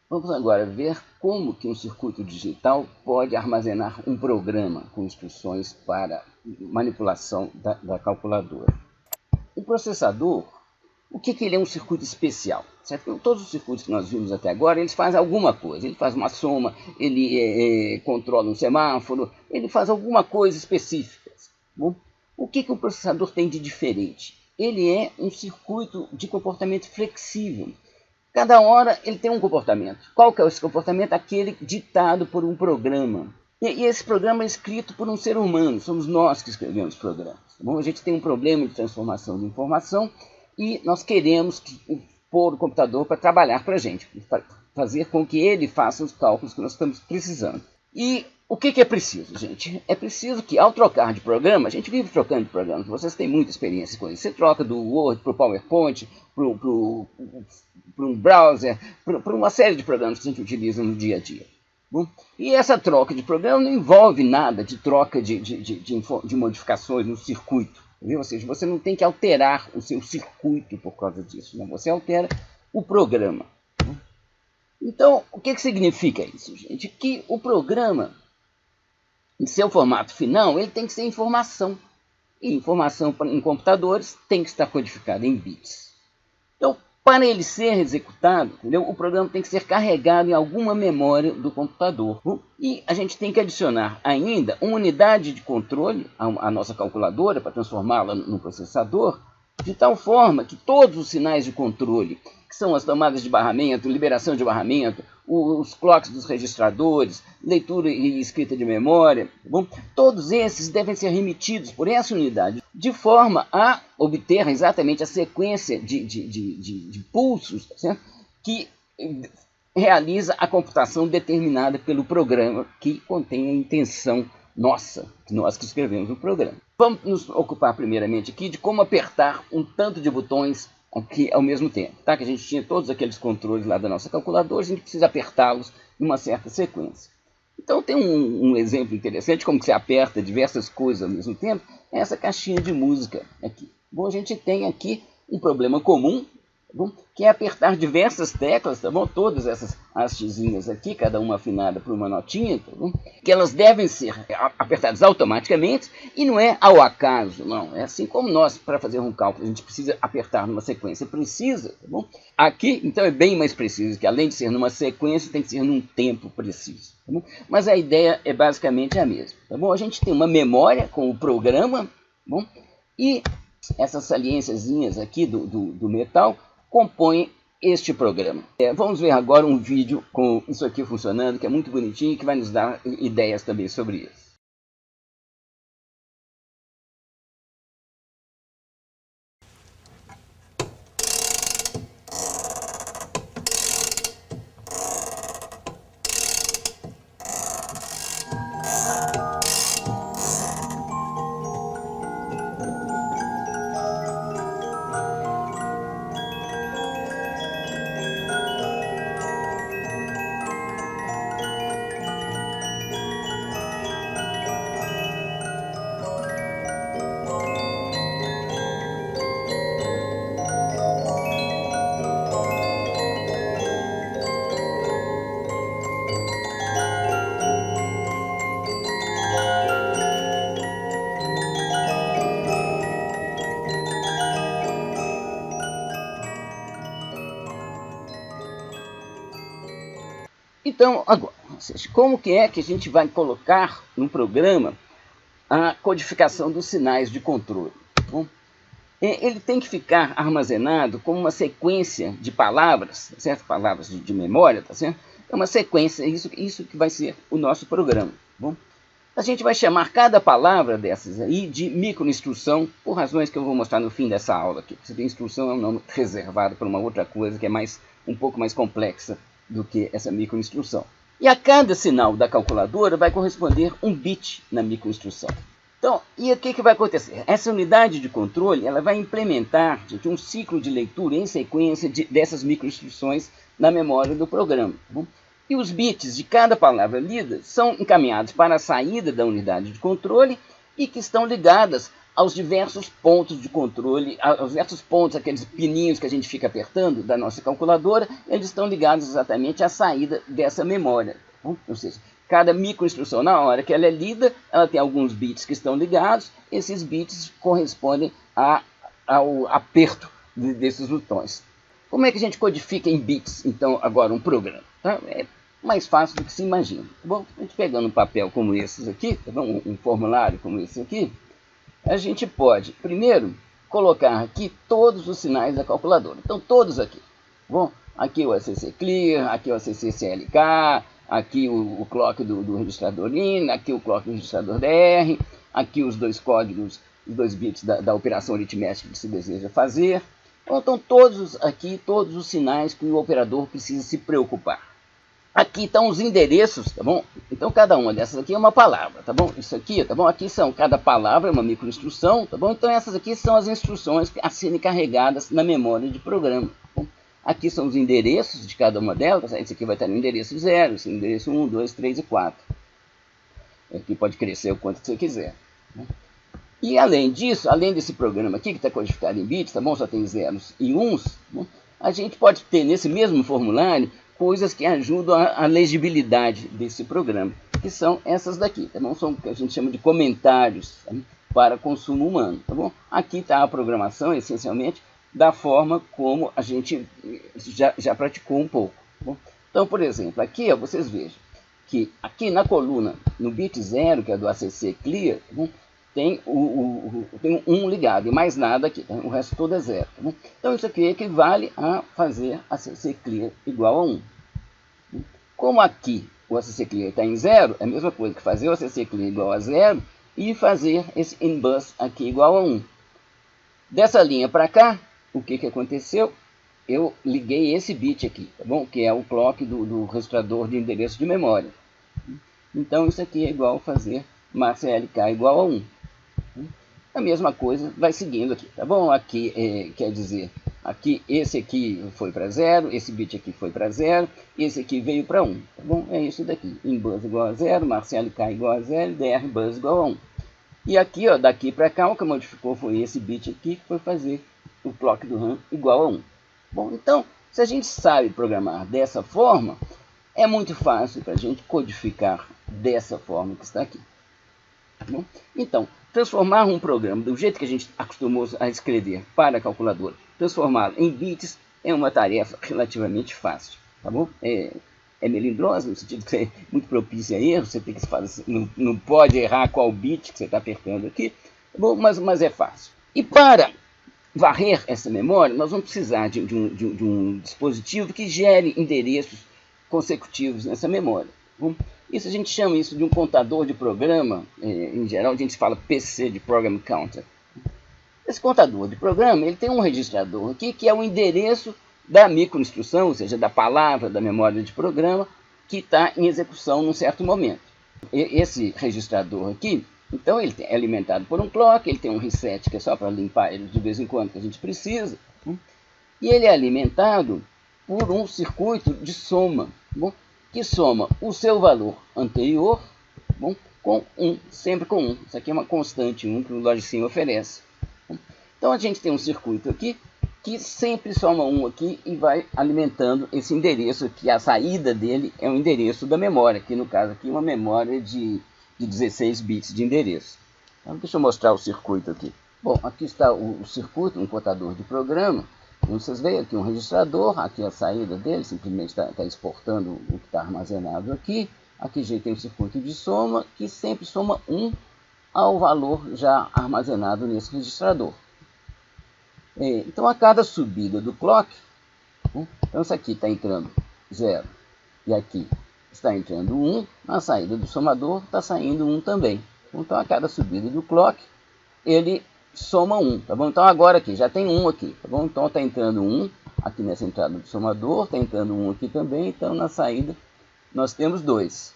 Vamos agora ver como que um circuito digital pode armazenar um programa com instruções para manipulação da calculadora. O processador, o que ele é? Um circuito especial, certo? Todos os circuitos que nós vimos até agora, eles fazem alguma coisa. Ele faz uma soma, ele controla um semáforo, ele faz alguma coisa específica. Bom, o que o processador tem de diferente? Ele é um circuito de comportamento flexível. Cada hora ele tem um comportamento. Qual que é esse comportamento? Aquele ditado por um programa. E esse programa é escrito por um ser humano. Somos nós que escrevemos programas. Bom, a gente tem um problema de transformação de informação e nós queremos pôr o computador para trabalhar para a gente, para fazer com que ele faça os cálculos que nós estamos precisando. E o que é preciso, gente? É preciso que, ao trocar de programa, a gente vive trocando de programas, vocês têm muita experiência com isso. Você troca do Word para o PowerPoint, para um browser, para uma série de programas que a gente utiliza no dia a dia. Bom, e essa troca de programa não envolve nada de troca de modificações no circuito. Ou seja, você não tem que alterar o seu circuito por causa disso. Né? Você altera o programa. Então, o que significa isso, gente? Que o programa, em seu formato final, ele tem que ser informação. E informação em computadores tem que estar codificada em bits. Então, para ele ser executado, entendeu? O programa tem que ser carregado em alguma memória do computador. E a gente tem que adicionar ainda uma unidade de controle à nossa calculadora para transformá-la no processador, de tal forma que todos os sinais de controle, que são as tomadas de barramento, liberação de barramento, os clocks dos registradores, leitura e escrita de memória, bom, todos esses devem ser remetidos por essa unidade, de forma a obter exatamente a sequência de pulsos, certo? Que realiza a computação determinada pelo programa que contém a intenção nossa, nós que escrevemos o programa. Vamos nos ocupar primeiramente aqui de como apertar um tanto de botões aqui ao mesmo tempo. Tá? Que a gente tinha todos aqueles controles lá da nossa calculadora, a gente precisa apertá-los em uma certa sequência. Então tem um exemplo interessante, como que você aperta diversas coisas ao mesmo tempo, é essa caixinha de música aqui. Bom, a gente tem aqui um problema comum, bom, que é apertar diversas teclas, tá bom? Todas essas hastezinhas aqui, cada uma afinada por uma notinha, tá bom? Que elas devem ser apertadas automaticamente e não é ao acaso, não. É assim como nós, para fazer um cálculo, a gente precisa apertar numa sequência precisa, tá bom? Aqui, então, é bem mais preciso, que além de ser numa sequência, tem que ser num tempo preciso, tá bom? Mas a ideia é basicamente a mesma, tá bom? A gente tem uma memória com o programa, tá bom? E essas saliênciazinhas aqui do metal compõem este programa. Vamos ver agora um vídeo com isso aqui funcionando, que é muito bonitinho e que vai nos dar ideias também sobre isso. Então, agora, como que é que a gente vai colocar no programa a codificação dos sinais de controle? Bom, ele tem que ficar armazenado como uma sequência de palavras, certo? Palavras de memória, tá certo? É uma sequência, isso que vai ser o nosso programa. Bom, a gente vai chamar cada palavra dessas aí de microinstrução, por razões que eu vou mostrar no fim dessa aula aqui. Você tem instrução, é um nome reservado para uma outra coisa que é um pouco mais complexa do que essa microinstrução. E a cada sinal da calculadora vai corresponder um bit na microinstrução. Então, e o que vai acontecer? Essa unidade de controle ela vai implementar, gente, um ciclo de leitura em sequência dessas microinstruções na memória do programa. Tá bom? E os bits de cada palavra lida são encaminhados para a saída da unidade de controle e que estão ligadas aos diversos pontos de controle, aos diversos pontos, aqueles pininhos que a gente fica apertando da nossa calculadora, eles estão ligados exatamente à saída dessa memória. Ou seja, cada microinstrução, na hora que ela é lida, ela tem alguns bits que estão ligados, esses bits correspondem ao aperto desses botões. Como é que a gente codifica em bits, então, agora um programa? Tá? É mais fácil do que se imagina. Tá bom? A gente pegando um papel como esses aqui, tá bom? Um formulário como esse aqui, a gente pode, primeiro, colocar aqui todos os sinais da calculadora. Então, todos aqui. Bom, aqui o ACC Clear, aqui o ACC CLK, aqui o clock do registrador IN, aqui o clock do registrador DR, aqui os dois códigos, os dois bits da operação aritmética que se deseja fazer. Então, todos aqui, todos os sinais que o operador precisa se preocupar. Aqui estão os endereços, tá bom? Então, cada uma dessas aqui é uma palavra, tá bom? Isso aqui, tá bom? Aqui são, cada palavra é uma microinstrução, tá bom? Então, essas aqui são as instruções a serem carregadas na memória de programa. Tá bom? Aqui são os endereços de cada uma delas. Esse aqui vai estar no endereço 0, esse endereço 1, 2, 3 e 4. Aqui pode crescer o quanto você quiser. Né? E além disso, além desse programa aqui, que está codificado em bits, tá bom? Só tem zeros e uns, né? A gente pode ter nesse mesmo formulário coisas que ajudam a legibilidade desse programa, que são essas daqui, tá bom? São o que a gente chama de comentários, tá? Para consumo humano, tá bom? Aqui está a programação, essencialmente, da forma como a gente já praticou um pouco. Tá bom? Então, por exemplo, aqui ó, vocês vejam que aqui na coluna, no bit 0, que é do ACC Clear, tá bom? Tem tem um ligado e mais nada aqui, tá? O resto todo é 0. Tá? Então isso aqui equivale a fazer ACC Clear igual a 1. Como aqui o ACC Clear está em 0, é a mesma coisa que fazer o ACC Clear igual a 0 e fazer esse INBUS aqui igual a 1. Dessa linha para cá, o que aconteceu? Eu liguei esse bit aqui, tá bom? Que é o clock do registrador de endereço de memória. Então isso aqui é igual a fazer MAX-LK igual a 1. A mesma coisa vai seguindo aqui, tá bom? Aqui quer dizer, aqui esse aqui foi para 0, esse bit aqui foi para 0, esse aqui veio para 1, tá bom? É isso daqui, INBUS igual a 0, MAX-LK igual a 0, DRBUS igual a 1. E aqui, ó, daqui para cá, o que modificou foi esse bit aqui, que foi fazer o clock do RAM igual a 1. Bom, então, se a gente sabe programar dessa forma, é muito fácil para a gente codificar dessa forma que está aqui. Tá bom? Então, transformar um programa do jeito que a gente acostumou a escrever para a calculadora, transformá-lo em bits é uma tarefa relativamente fácil. Tá bom? É melindrosa, no sentido que é muito propícia a erro, você tem que fazer, não pode errar qual bit que você está apertando aqui, tá bom? Mas é fácil. E para varrer essa memória, nós vamos precisar de um dispositivo que gere endereços consecutivos nessa memória. Tá bom? Isso a gente chama isso de um contador de programa, em geral a gente fala PC, de Program Counter. Esse contador de programa, ele tem um registrador aqui que é o endereço da microinstrução, ou seja, da palavra da memória de programa, que está em execução num certo momento. Esse registrador aqui, então ele é alimentado por um clock, ele tem um reset que é só para limpar ele de vez em quando que a gente precisa, e ele é alimentado por um circuito de soma, bom, que soma o seu valor anterior, bom, com 1, sempre com 1. Isso aqui é uma constante 1 que o Logisim oferece. Então a gente tem um circuito aqui que sempre soma 1 aqui e vai alimentando esse endereço, que a saída dele é o endereço da memória, que no caso aqui é uma memória de 16 bits de endereço. Então, deixa eu mostrar o circuito aqui. Bom, aqui está o circuito, um contador de programa. Vocês veem aqui um registrador, aqui a saída dele, simplesmente está exportando o que está armazenado aqui. Aqui já tem um circuito de soma, que sempre soma 1 ao valor já armazenado nesse registrador. Então, a cada subida do clock, então isso aqui está entrando 0 e aqui está entrando 1, na saída do somador está saindo 1 também. Então, a cada subida do clock, ele soma 1, tá bom? Então, agora aqui, já tem 1 aqui, tá bom? Então, está entrando 1 aqui nessa entrada do somador, está entrando 1 aqui também, então, na saída, nós temos 2.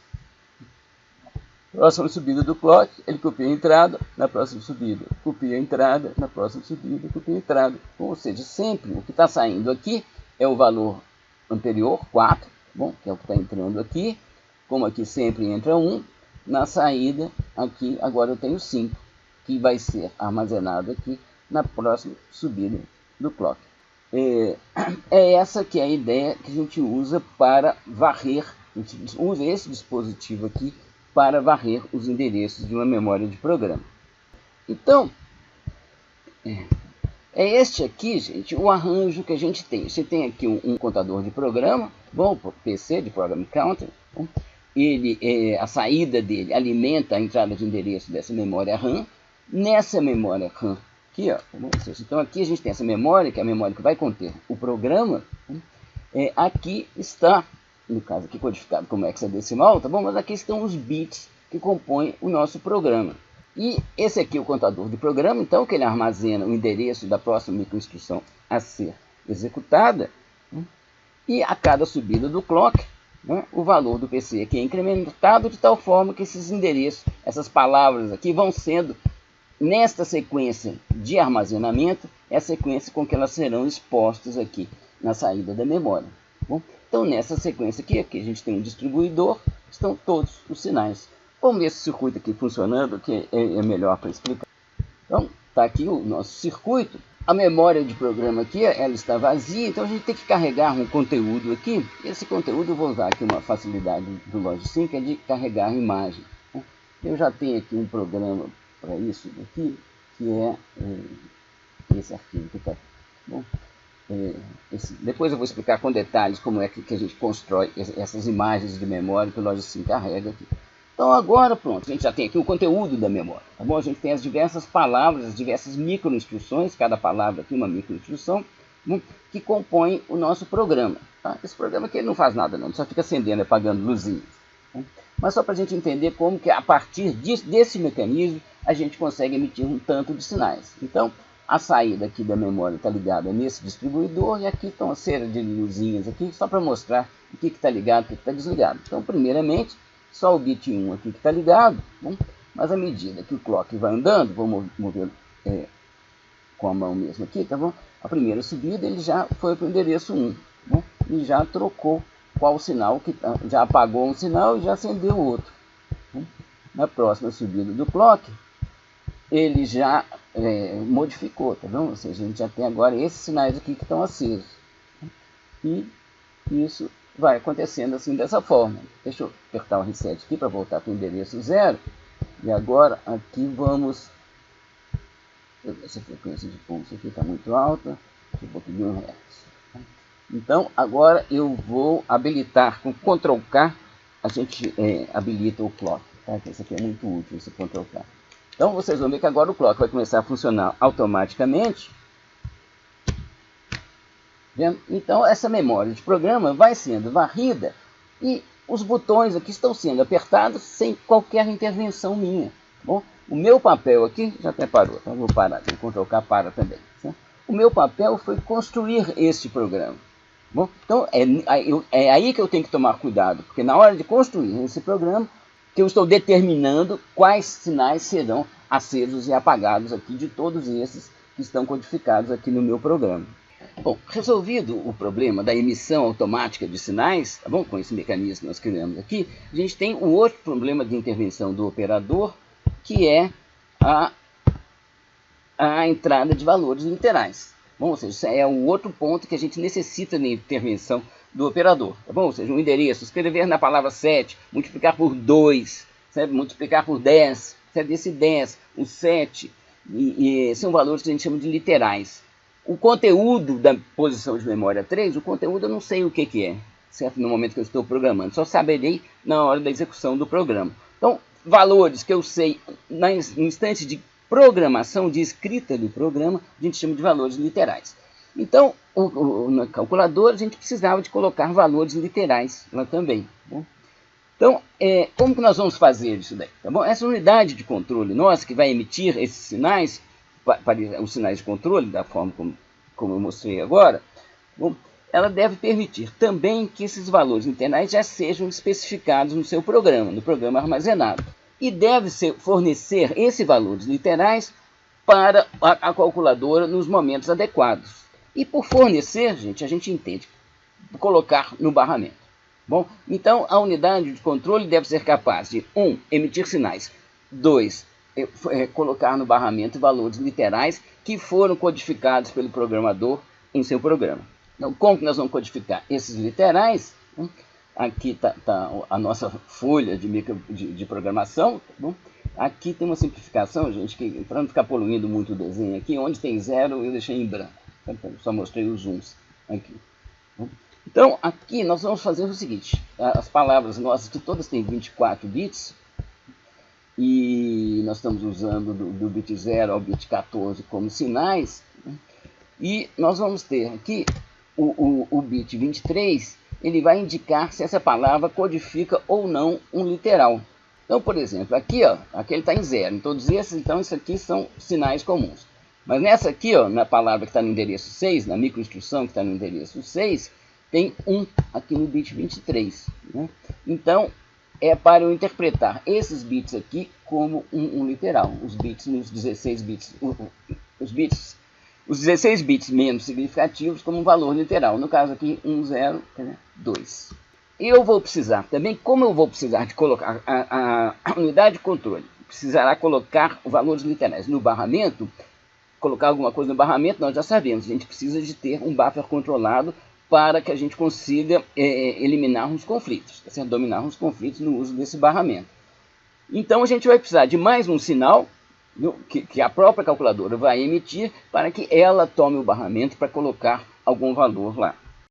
Próxima subida do clock, ele copia a entrada, na próxima subida, copia a entrada, na próxima subida, copia a entrada. Ou seja, sempre o que está saindo aqui é o valor anterior, 4, bom, que é o que está entrando aqui. Como aqui sempre entra 1, na saída, aqui agora eu tenho 5, que vai ser armazenado aqui na próxima subida do clock. É essa que é a ideia que a gente usa para varrer, a gente usa esse dispositivo aqui para varrer os endereços de uma memória de programa. Então, é este aqui, gente, o arranjo que a gente tem. Você tem aqui um contador de programa, bom, PC de Program Counter. Bom, a saída dele alimenta a entrada de endereço dessa memória RAM. Nessa memória RAM aqui, ó, então aqui a gente tem essa memória, que é a memória que vai conter o programa. Aqui está, no caso aqui codificado como hexadecimal, tá bom? Mas aqui estão os bits que compõem o nosso programa. E esse aqui é o contador de programa, então, que ele armazena o endereço da próxima microinstrução a ser executada. E a cada subida do clock, o valor do PC aqui é incrementado de tal forma que esses endereços, essas palavras aqui vão sendo, nesta sequência de armazenamento, é a sequência com que elas serão expostas aqui na saída da memória. Bom, então, nessa sequência aqui a gente tem um distribuidor, estão todos os sinais. Vamos ver esse circuito aqui funcionando, que é melhor para explicar. Então, está aqui o nosso circuito. A memória de programa aqui, ela está vazia, então a gente tem que carregar um conteúdo aqui. Esse conteúdo eu vou usar aqui uma facilidade do Logic, que é de carregar a imagem. Eu já tenho aqui um programa para isso aqui, que é esse arquivo que está aqui. Bom, depois eu vou explicar com detalhes como é que a gente constrói essas imagens de memória que o Logic carrega aqui. Então agora pronto, a gente já tem aqui o conteúdo da memória, tá bom? A gente tem as diversas palavras, as diversas microinstruções, cada palavra aqui uma microinstrução, que compõem o nosso programa. Tá? Esse programa aqui ele não faz nada não, ele só fica acendendo e apagando luzinhas. Tá? Mas só para a gente entender como que a partir desse mecanismo a gente consegue emitir um tanto de sinais. Então a saída aqui da memória está ligada nesse distribuidor e aqui estão uma série de luzinhas aqui, só para mostrar o que está ligado e o que está desligado. Então primeiramente, só o bit 1 aqui que está ligado, bom, mas à medida que o clock vai andando, vou mover com a mão mesmo aqui, tá bom? A primeira subida ele já foi para o endereço 1, bom, e já trocou qual sinal, já apagou um sinal e já acendeu o outro. Bom, na próxima subida do clock, ele já modificou, tá bom? Ou seja, a gente já tem agora esses sinais aqui que estão acesos. E isso vai acontecendo assim dessa forma. Deixa eu apertar o reset aqui para voltar para o endereço 0. E agora aqui vamos... Essa frequência de pulso aqui está muito alta. Um pouquinho de 1 Hz. Então agora eu vou habilitar com Ctrl K. A gente habilita o clock. Tá? Esse aqui é muito útil, esse Ctrl K. Então vocês vão ver que agora o clock vai começar a funcionar automaticamente. Então essa memória de programa vai sendo varrida e os botões aqui estão sendo apertados sem qualquer intervenção minha. Bom, o meu papel aqui já até parou, então vou parar, vou Ctrl K para também. Certo? O meu papel foi construir este programa. Bom, então é aí que eu tenho que tomar cuidado, porque na hora de construir esse programa, que eu estou determinando quais sinais serão acesos e apagados aqui de todos esses que estão codificados aqui no meu programa. Bom, resolvido o problema da emissão automática de sinais, tá bom? Com esse mecanismo que nós criamos aqui, a gente tem um outro problema de intervenção do operador, que é a entrada de valores literais. Bom, ou seja, isso é um outro ponto que a gente necessita de intervenção do operador. Tá bom? Ou seja, um endereço, escrever na palavra 7, multiplicar por 2, certo? Multiplicar por 10, certo? Esse 10, o 7, são valores que a gente chama de literais. O conteúdo da posição de memória 3, o conteúdo eu não sei o que é, certo? No momento que eu estou programando, só saberei na hora da execução do programa. Então, valores que eu sei no instante de programação, de escrita do programa, a gente chama de valores literais. Então, na calculadora, a gente precisava de colocar valores literais lá também. Bom? Então, como que nós vamos fazer isso daí? Tá bom? Essa unidade de controle nossa, que vai emitir esses sinais, os sinais de controle, da forma como eu mostrei agora, bom, ela deve permitir também que esses valores literais já sejam especificados no seu programa, no programa armazenado. E deve fornecer esses valores literais para a calculadora nos momentos adequados. E por fornecer, gente, a gente entende colocar no barramento. Bom, então a unidade de controle deve ser capaz de 1. Emitir sinais, 2. colocar no barramento valores literais que foram codificados pelo programador em seu programa. Então, como que nós vamos codificar esses literais? Aqui está a nossa folha de programação. Tá bom? Aqui tem uma simplificação, gente, que para não ficar poluindo muito o desenho aqui, onde tem 0 eu deixei em branco. Só mostrei os zooms aqui. Então, aqui nós vamos fazer o seguinte. As palavras nossas, que todas têm 24 bits, e nós estamos usando do bit 0 ao bit 14 como sinais, e nós vamos ter aqui o bit 23, ele vai indicar se essa palavra codifica ou não um literal. Então, por exemplo, aqui, aqui ele está em 0, em todos esses, então isso aqui são sinais comuns. Mas nessa aqui, na palavra que está no endereço 6, na microinstrução que está no endereço 6, tem 1 aqui no bit 23. Né? Então, é para eu interpretar esses bits aqui como um literal. Os bits nos 16 bits, os 16 bits menos significativos como um valor literal. No caso aqui, 1, 0, 2. E eu vou precisar também, como eu vou precisar de colocar a unidade de controle, precisará colocar valores literais no barramento, colocar alguma coisa no barramento, nós já sabemos, a gente precisa de ter um buffer controlado para que a gente consiga eliminar os conflitos, dominar os conflitos no uso desse barramento. Então a gente vai precisar de mais um sinal que a própria calculadora vai emitir para que ela tome o barramento para colocar algum valor lá.